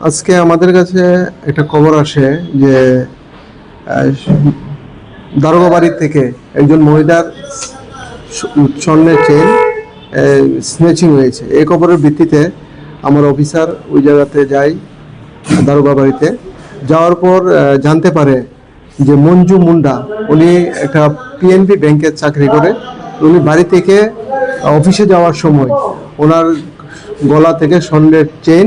আজকে আমাদের কাছে একটা খবর আসে যে দারোগা বাড়ির থেকে একজন মহিলার স্বর্ণের চেইন স্নেচিং হয়েছে। এই খবরের ভিত্তিতে আমার অফিসার ওই জায়গাতে যায়, দারোগা বাড়িতে যাওয়ার পর জানতে পারে যে মঞ্জু মুন্ডা উনি একটা পিএনবি ব্যাংকে চাকরি করে। উনি বাড়ি থেকে অফিসে যাওয়ার সময় ওনার গলা থেকে স্বর্ণের চেইন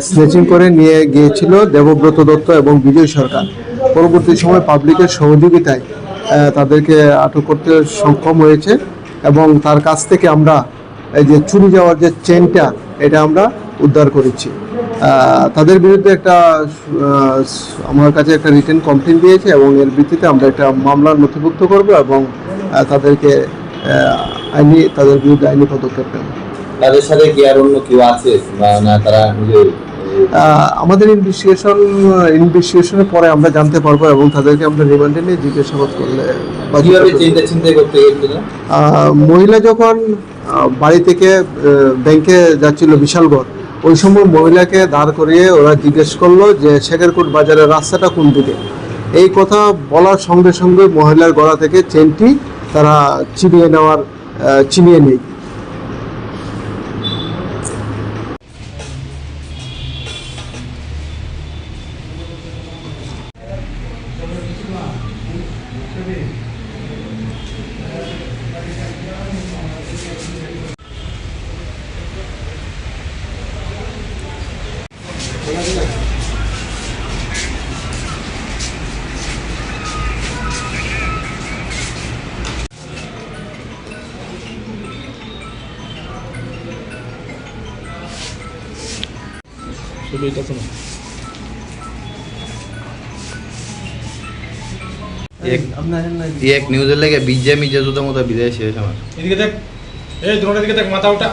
স্নেচিং করে নিয়ে গিয়েছিল দেবব্রত দত্ত এবং বিজয় সরকার। পরবর্তী সময় পাবলিকের সহযোগিতায় তাদেরকে আটক করতে সক্ষম হয়েছে এবং তার কাছ থেকে আমরা এই যে চুরি যাওয়ার যে চেইনটা এটা আমরা উদ্ধার করেছি। তাদের বিরুদ্ধে একটা আমার কাছে একটা রিটেন কমপ্লেন দিয়েছে এবং এর ভিত্তিতে আমরা একটা মামলার নথিভুক্ত করব এবং তাদেরকে তাদের বিরুদ্ধে আইনি পদক্ষেপ নেব। তাদের সাথে কি আর অন্য কেউ আছে না তারা আমাদের ইনভেস্টিগেশনের পরে আমরা জানতে পারবো এবং তাদেরকে আমরা রিমান্ডে নিয়ে জিজ্ঞাসাবাদ করলে। মহিলা যখন বাড়ি থেকে ব্যাংকে যাচ্ছিল বিশালগড়, ওই সময় মহিলাকে দাঁড় করিয়ে ওরা জিজ্ঞেস করলো যে শেখেরকোট বাজারের রাস্তাটা কোন দিকে। এই কথা বলার সঙ্গে সঙ্গে মহিলার গলা থেকে চেনটি তারা ছিনিয়ে নেই। এক নিউজের লেগে বিজেপি যে যুদ্ধের মতো বিদায় শেষ আমার। এদিকে দেখ, এই দ্রোণের দিকে দেখ, মাথা ওটা।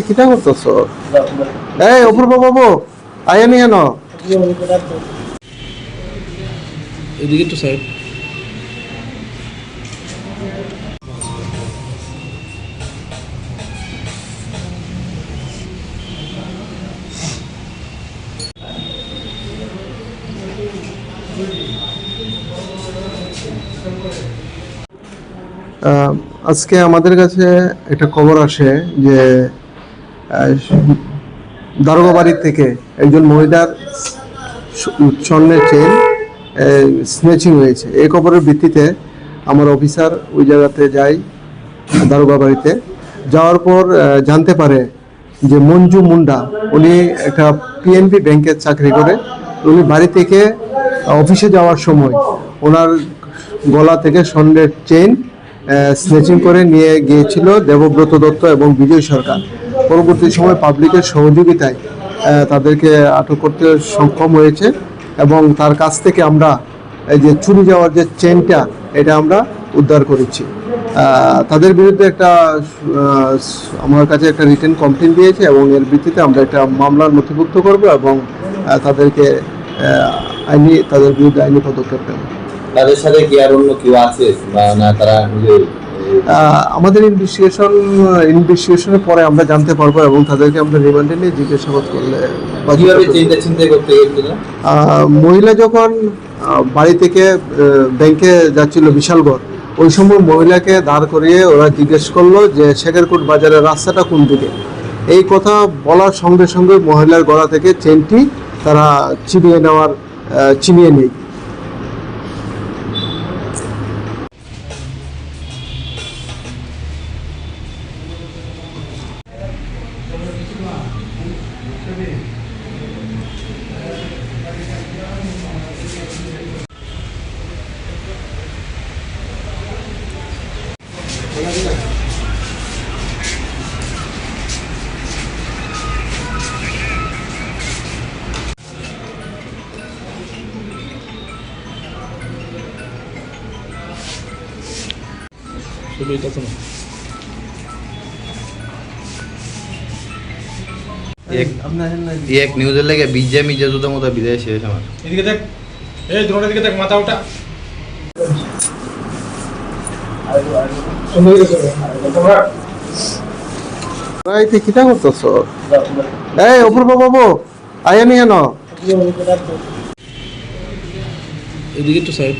কিটা করতেছ? এই অপূর্ব বাবু আয়ানি কেন? এদিকে তো সাইড। আজকে আমাদের কাছে একটা খবর আসে যে দারোগা বাড়ির থেকে একজন মহিলার স্বর্ণের চেইন স্নেচিং হয়েছে। এই খবরের ভিত্তিতে আমার অফিসার ওই জায়গাতে যায়, দারোগা বাড়িতে যাওয়ার পর জানতে পারে যে মঞ্জু মুন্ডা উনি একটা পিএনবি ব্যাংকে চাকরি করে। উনি বাড়ি থেকে অফিসে যাওয়ার সময় ওনার গলা থেকে স্বর্ণের চেইন স্নেচিং করে নিয়ে গিয়েছিল দেবব্রত দত্ত এবং বিজয় সরকার। পরবর্তী সময় পাবলিকের সহযোগিতায় তাদেরকে আটক করতে সক্ষম হয়েছে এবং তার কাছ থেকে আমরা এই যে চুরি যাওয়ার যে চেইনটা এটা আমরা উদ্ধার করেছি। তাদের বিরুদ্ধে একটা আমার কাছে একটা রিটেন কমপ্লেন দিয়েছে এবং এর ভিত্তিতে আমরা একটা মামলার নথিভুক্ত করব এবং তাদের বিরুদ্ধে আইনি পদক্ষেপ নেব। তাদের সাথে কি আর অন্য কেউ আছে না তারা আমাদের ইনভেস্টিগেশনের পরে আমরা জানতে পারবো এবং তাদেরকে আমরা রিমান্ডে নিয়ে জিজ্ঞাসাবাদ করলে। মহিলা যখন বাড়ি থেকে ব্যাংকে যাচ্ছিল বিশালগড়, ওই সময় মহিলাকে দাঁড় করিয়ে ওরা জিজ্ঞেস করলো যে শেখেরকোট বাজারের রাস্তাটা কোন দিকে। এই কথা বলার সঙ্গে সঙ্গে মহিলার গলা থেকে চেনটি তারা ছিনিয়ে নেই। এক নিউজের লেগে বিজেপি যে যুদ্ধের মতো বিদায় শেষ আমার। এদিকে দেখ, এই দ্রোণের দিকে দেখ মাথা ওটা রাইতে কিতা করতেছ? এই অপূর্ব বাবু আয়া নিয়ে ন। এদিকে একটু সাইড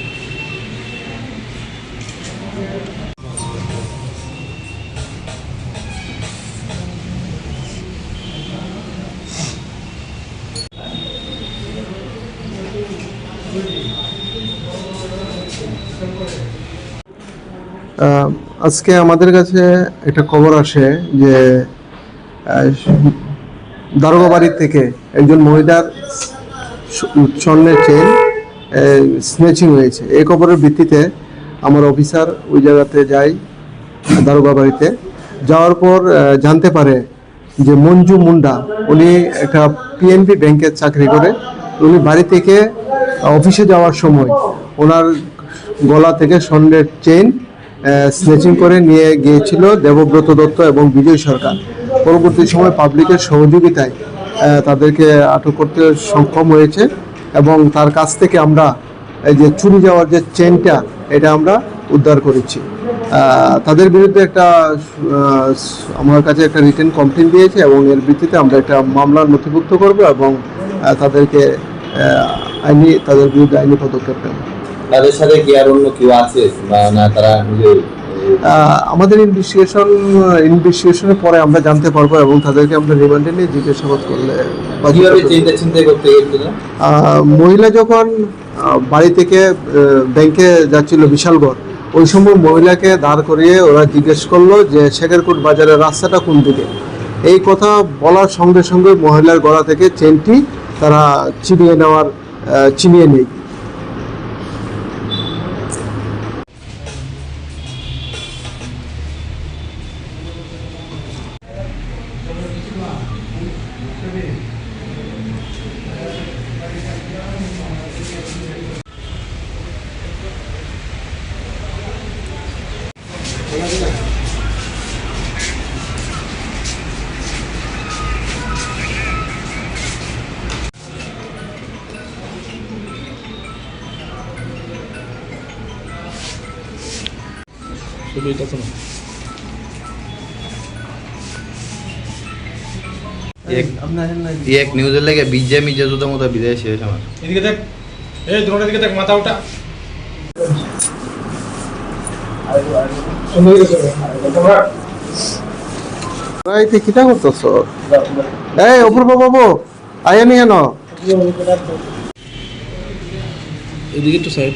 আজকে আমাদের কাছে একটা খবর আসে যে দারোগা বাড়ির থেকে একজন মহিলার স্বর্ণের চেন স্নেচিং হয়েছে। এই খবরের ভিত্তিতে আমার অফিসার ওই জায়গাতে যায়, দারোগা বাড়িতে যাওয়ার পর জানতে পারে যে মঞ্জু মুন্ডা উনি একটা পিএনবি ব্যাংকে চাকরি করে। উনি বাড়ি থেকে অফিসে যাওয়ার সময় ওনার গলা থেকে স্বর্ণের চেন স্নেচিং করে নিয়ে গিয়েছিল দেবব্রত দত্ত এবং বিজয় সরকার। পরবর্তী সময় পাবলিকের সহযোগিতায় তাদেরকে আটক করতে সক্ষম হয়েছে এবং তার কাছ থেকে আমরা এই যে চুরি যাওয়ার যে চেনটা এটা আমরা উদ্ধার করেছি। তাদের বিরুদ্ধে একটা আমার কাছে একটা রিটেন কমপ্লেন দিয়েছে এবং এর ভিত্তিতে আমরা একটা মামলা নথিভুক্ত করব এবং তাদেরকে তাদের বিরুদ্ধে আইনি পদক্ষেপ নেব। তাদের সাথে কি আর অন্য কেউ আছে বা না তারা নিজের আমাদের ইনভেস্টিগেশনের পরে আমরা জানতে পারবো এবং তাদেরকে আমরা রিমান্ডে নিয়ে জিজ্ঞাসাবাদ করলে কিভাবে চিন্তা করতে গেছিল? মহিলা যখন বাড়ি থেকে ব্যাংকে যাচ্ছিল বিশালগড়, ওই সময় মহিলাকে দাঁড় করিয়ে ওরা জিজ্ঞেস করলো যে শেখেরকোট বাজারের রাস্তাটা কোন দিকে। এই কথা বলার সঙ্গে সঙ্গে মহিলার গলা থেকে চেনটি তারা ছিনিয়ে নেয়। শুধু এটা শোনো এক নিউজের লেগে বিজেপি যে যুদ্ধ মতো বিদায় শেষ আমার। এদিকে দেখ এই দ্রোণের দিকে দেখ মাথা ওটা রাইতে কিতা করতেছ? এই অপূর্ব বাবু আয়া নিয়ে ন। এদিকে একটু সাইড